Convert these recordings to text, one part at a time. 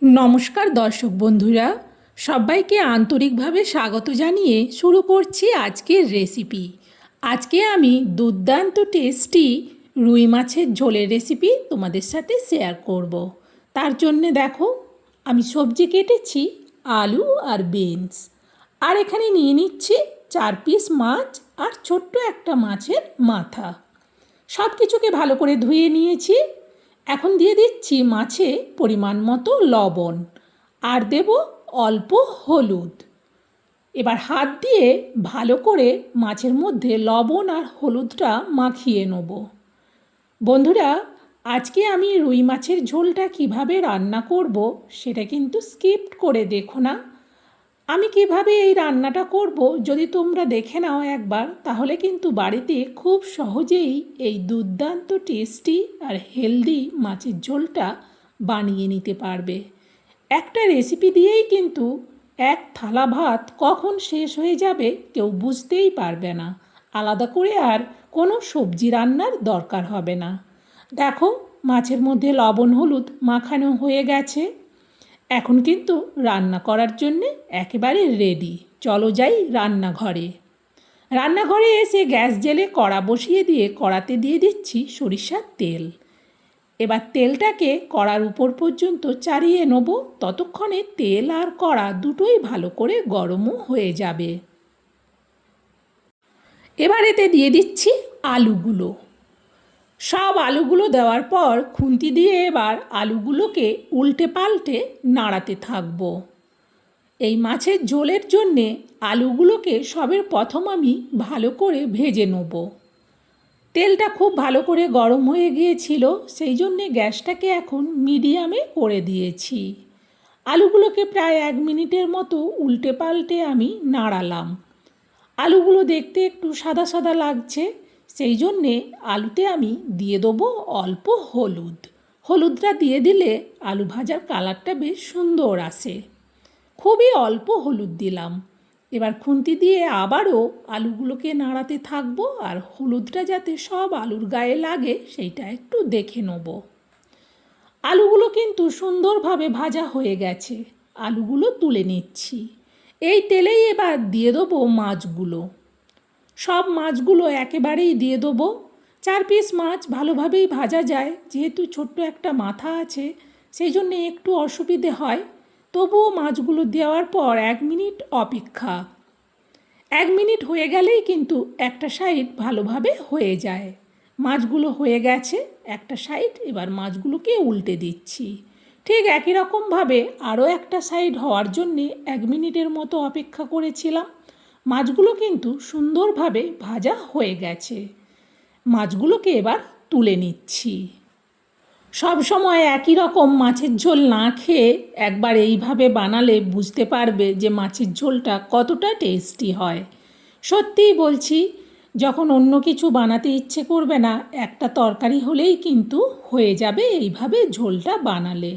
নমস্কার দর্শক বন্ধুরা, সবাইকে আন্তরিকভাবে স্বাগত জানিয়ে শুরু করছি আজকের রেসিপি। আজকে আমি দুর্দান্ত টেস্টি রুই মাছের ঝোলের রেসিপি তোমাদের সাথে শেয়ার করব। তার জন্যে দেখো, আমি সবজি কেটেছি আলু আর বিনস, আর এখানে নিয়ে নিচ্ছি 4 পিস মাছ আর ছোট্ট একটা মাছের মাথা। সব কিছুকে ভালো করে ধুয়ে নিয়েছি। এখন দিয়ে দিচ্ছি মাছে পরিমাণ মতো লবণ আর দেব অল্প হলুদ। এবার হাত দিয়ে ভালো করে মাছের মধ্যে লবণ আর হলুদটা মাখিয়ে নেব। বন্ধুরা, আজকে আমি রুই মাছের ঝোলটা কিভাবে রান্না করব সেটা কিন্তু স্কিপ করে দেখো না। আমি কিভাবে এই রান্নাটা করব যদি তোমরা দেখে নাও একবার, তাহলে কিন্তু বাড়িতে খুব সহজেই এই দুর্দান্ত টেস্টি আর হেলদি মাছের ঝোলটা বানিয়ে নিতে পারবে। একটা রেসিপি দিয়েই কিন্তু এক থালা ভাত কখন শেষ হয়ে যাবে কেউ বুঝতেই পারবে না। আলাদা করে আর কোনো সবজি রান্নার দরকার হবে না। দেখো, মাছের মধ্যে লবণ হলুদ মাখানো হয়ে গেছে। এখন কিন্তু রান্না করার জন্যে একেবারে রেডি। চলো যাই রান্নাঘরে। রান্নাঘরে এসে গ্যাস জ্বেলে কড়া বসিয়ে দিয়ে কড়াতে দিয়ে দিচ্ছি সরিষার তেল। এবার তেলটাকে কড়ার উপর পর্যন্ত চাড়িয়ে নেব, ততক্ষণে তেল আর কড়া দুটোই ভালো করে গরমও হয়ে যাবে। এবার এতে দিয়ে দিচ্ছি আলুগুলো। সব আলুগুলো দেওয়ার পর খুন্তি দিয়ে এবার আলুগুলোকে উল্টে পাল্টে নাড়াতে থাকবো। এই মাছের ঝোলের জন্যে আলুগুলোকে সবের প্রথম আমি ভালো করে ভেজে নেব। তেলটা খুব ভালো করে গরম হয়ে গিয়েছিল, সেই জন্যে গ্যাসটাকে এখন মিডিয়ামে করে দিয়েছি। আলুগুলোকে প্রায় 1 মিনিটের মতো উল্টে পাল্টে আমি নাড়ালাম। আলুগুলো দেখতে একটু সাদা সাদা লাগছে, সেই জন্যে আলুতে আমি দিয়ে দেবো অল্প হলুদ। হলুদটা দিয়ে দিলে আলু ভাজার কালারটা বেশ সুন্দর আসে। খুবই অল্প হলুদ দিলাম। এবার খুন্তি দিয়ে আবারও আলুগুলোকে নাড়াতে থাকবো, আর হলুদটা যাতে সব আলুর গায়ে লাগে সেইটা একটু দেখে নেব। আলুগুলো কিন্তু সুন্দরভাবে ভাজা হয়ে গেছে। আলুগুলো তুলে নিচ্ছি। এই তেলেই এবার দিয়ে দেবো মাছগুলো। সব মাছগুলো একেবারেই দিয়ে দেবো। 4 পিস মাছ ভালোভাবেই ভাজা যায়, যেহেতু ছোট্ট একটা মাথা আছে সেই জন্যে একটু অসুবিধে হয়। তবুও মাছগুলো দেওয়ার পর 1 মিনিট অপেক্ষা। 1 মিনিট হয়ে গেলেই কিন্তু একটা সাইড ভালোভাবে হয়ে যায়। মাছগুলো হয়ে গেছে একটা সাইড, এবার মাছগুলোকে উল্টে দিচ্ছি। ঠিক একই রকমভাবে আরও একটা সাইড হওয়ার জন্যে 1 মিনিটের মতো অপেক্ষা করেছিলাম। মাছগুলো কিন্তু সুন্দরভাবে ভাজা হয়ে গেছে। মাছগুলোকে এবার তুলে নিচ্ছি। সব সময় একই রকম মাছের ঝোল না খেয়ে একবার এইভাবে বানালে বুঝতে পারবে যে মাছের ঝোলটা কতটা টেস্টি হয়। সত্যিই বলছি, যখন অন্য কিছু বানাতে ইচ্ছে করবে না, একটা তরকারি হলেই কিন্তু হয়ে যাবে এইভাবে ঝোলটা বানালে।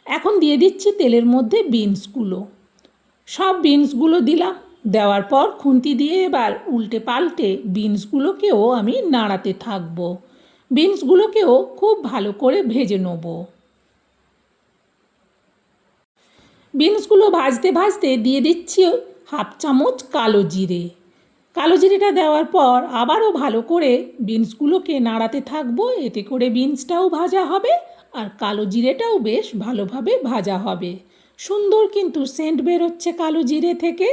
এখন দিয়ে দিচ্ছি তেলের মধ্যে বিনসগুলো। সব বিনসগুলো দিলাম। দেওয়ার পর খুন্তি দিয়ে এবার উল্টে পাল্টে বিনসগুলোকেও আমি নাড়াতে থাকবো। বিনসগুলোকেও খুব ভালো করে ভেজে নেব। বিনসগুলো ভাজতে ভাজতে দিয়ে দিচ্ছি 1/2 চামচ কালো জিরে। কালো জিরেটা দেওয়ার পর আবারও ভালো করে বিনসগুলোকে নাড়াতে থাকবো। এতে করে বিনসটাও ভাজা হবে আর কালো জিরেটাও বেশ ভালোভাবে ভাজা হবে। সুন্দর কিন্তু সেন্ট বেরোচ্ছে কালো জিরে থেকে।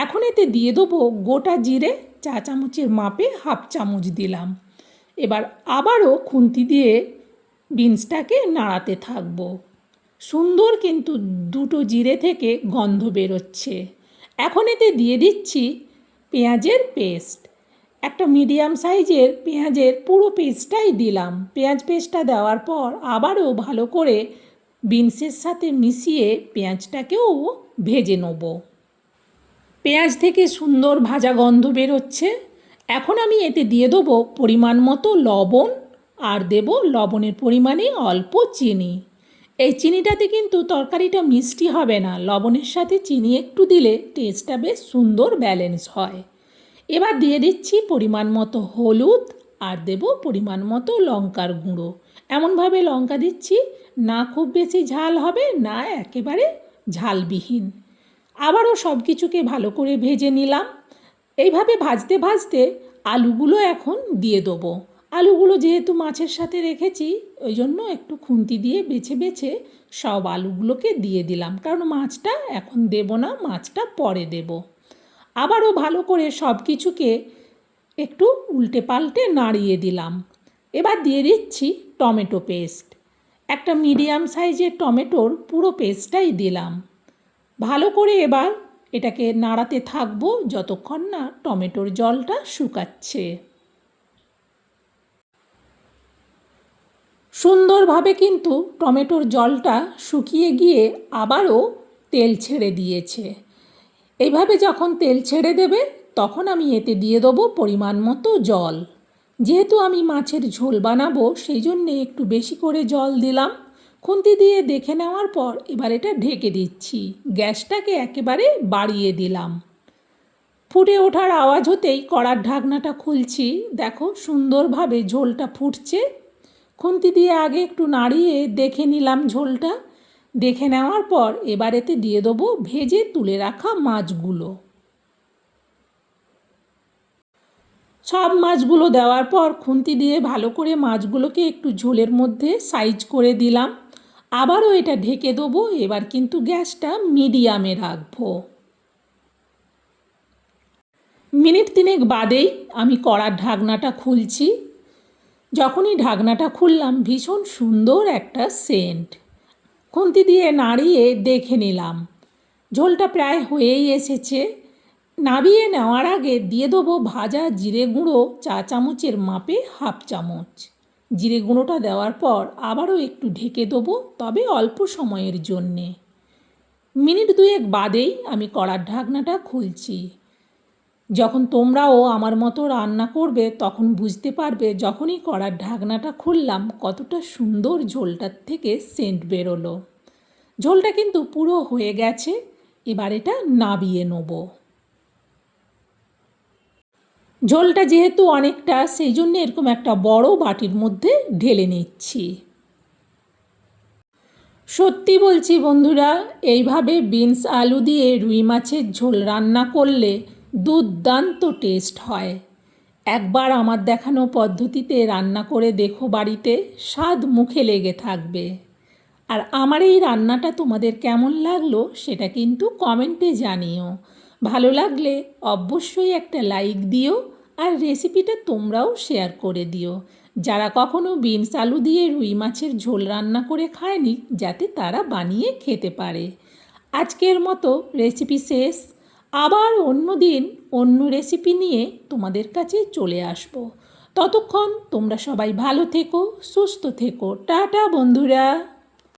এখন এতে দিয়ে দেবো গোটা জিরে, চা চামচের মাপে 1/2 চামচ দিলাম। এবার আবারও খুন্তি দিয়ে বিনসটাকে নাড়াতে থাকবো। সুন্দর কিন্তু দুটো জিরে থেকে গন্ধ বেরোচ্ছে। এখন এতে দিয়ে দিচ্ছি পেঁয়াজের পেস্ট। একটা মিডিয়াম সাইজের পেঁয়াজের পুরো পেস্টটাই দিলাম। পেঁয়াজ পেস্টটা দেওয়ার পর আবারও ভালো করে বিনসের সাথে মিশিয়ে পেঁয়াজটাকেও ভেজে নেব। পেঁয়াজ থেকে সুন্দর ভাজা গন্ধ বেরোচ্ছে। এখন আমি এতে দিয়ে দেবো পরিমাণ মতো লবণ, আর দেব লবণের পরিমাণে অল্প চিনি। এই চিনিটাতে কিন্তু তরকারিটা মিষ্টি হবে না, লবণের সাথে চিনি একটু দিলে টেস্টটা বেশ সুন্দর ব্যালেন্স হয়। এবার দিয়ে দিচ্ছি পরিমাণ মতো হলুদ, আর দেব পরিমাণ মতো লঙ্কার গুঁড়ো। এমনভাবে লঙ্কা দিচ্ছি, না খুব বেশি ঝাল হবে, না একেবারে ঝালবিহীন। আবারও সব কিছুকে ভালো করে ভেজে নিলাম। এইভাবে ভাজতে ভাজতে আলুগুলো এখন দিয়ে দেবো। আলুগুলো যেহেতু মাছের সাথে রেখেছি, ওই জন্য একটু খুন্তি দিয়ে বেছে বেছে সব আলুগুলোকে দিয়ে দিলাম, কারণ মাছটা এখন দেব না, মাছটা পরে দেব। আবারও ভালো করে সব কিছুকে একটু উল্টে পাল্টে নাড়িয়ে দিলাম। এবার দিয়ে দিচ্ছি টমেটো পেস্ট। একটা মিডিয়াম সাইজের টমেটোর পুরো পেস্টটাই দিলাম। ভালো করে এবার এটাকে নাড়াতে থাকবো যতক্ষণ না টমেটোর জলটা শুকাচ্ছে। সুন্দরভাবে কিন্তু টমেটোর জলটা শুকিয়ে গিয়ে আবারও তেল ছেড়ে দিয়েছে। এইভাবে যখন তেল ছেড়ে দেবে তখন আমি এতে দিয়ে দেবো পরিমাণ মতো জল। যেহেতু আমি মাছের ঝোল বানাবো সেই জন্যে একটু বেশি করে জল দিলাম। খুন্তি দিয়ে দেখে নেওয়ার পর এবার এটা ঢেকে দিচ্ছি। গ্যাসটাকে একেবারে বাড়িয়ে দিলাম। ফুটে ওঠার আওয়াজ হতেই কড়ার ঢাকনাটা খুলছি। দেখো সুন্দরভাবে ঝোলটা ফুটছে। খুন্তি দিয়ে আগে একটু নাড়িয়ে দেখে নিলাম ঝোলটা। দেখে নেওয়ার পর এবার এতে দিয়ে দেবো ভেজে তুলে রাখা মাছগুলো। সব মাছগুলো দেওয়ার পর খুন্তি দিয়ে ভালো করে মাছগুলোকে একটু ঝোলের মধ্যে সাইজ করে দিলাম। আবারও এটা ঢেকে দেবো। এবার কিন্তু গ্যাসটা মিডিয়ামে রাখবো। মিনিট 3 বাদেই আমি কড়ার ঢাকনাটা খুলছি। যখনই ঢাকনাটা খুললাম ভীষণ সুন্দর একটা সেন্ট। খুন্তি দিয়ে নাড়িয়ে দেখে নিলাম ঝোলটা প্রায় হয়েই এসেছে। নামিয়ে নেওয়ার আগে দিয়ে দেবো ভাজা জিরে গুঁড়ো 4 চামচের মাপে 1/2 চামচ। জিরে গুঁড়োটা দেওয়ার পর আবারও একটু ঢেকে দেবো, তবে অল্প সময়ের জন্যে। মিনিট 2 বাদেই আমি কড়ার ঢাকনাটা খুলছি। যখন তোমরাও আমার মতো রান্না করবে তখন বুঝতে পারবে যখনই কড়ার ঢাকনাটা খুললাম কতটা সুন্দর ঝোলটার থেকে সেন্ট বেরোলো। ঝোলটা কিন্তু পুরো হয়ে গেছে। এবার এটা নাবিয়ে নেব। ঝোলটা যেহেতু অনেকটা সেই জন্য এরকম একটা বড় বাটির মধ্যে ঢেলে নিচ্ছি। সত্যি বলছি বন্ধুরা, এইভাবে বিনস আলু দিয়ে রুই মাছের ঝোল রান্না করলে দুর্দান্ত টেস্ট হয়। একবার আমার দেখানো পদ্ধতিতে রান্না করে দেখো বাড়িতে, স্বাদ মুখে লেগে থাকবে। আর আমার এই রান্নাটা তোমাদের কেমন লাগলো সেটা কিন্তু কমেন্টে জানিও। ভালো লাগলে অবশ্যই একটা লাইক দিও, আর রেসিপিটা তোমরাও শেয়ার করে দিও। যারা কখনো বিনস আলু দিয়ে রুই মাছের ঝোল রান্না করে খায়নি, যাতে তারা বানিয়ে খেতে পারে। আজকের মতো রেসিপি শেষ। আবার অন্য দিন অন্য রেসিপি নিয়ে তোমাদের কাছে চলে আসব। ততক্ষণ তোমরা সবাই ভালো থেকো, সুস্থ থেকো। টাটা বন্ধুরা।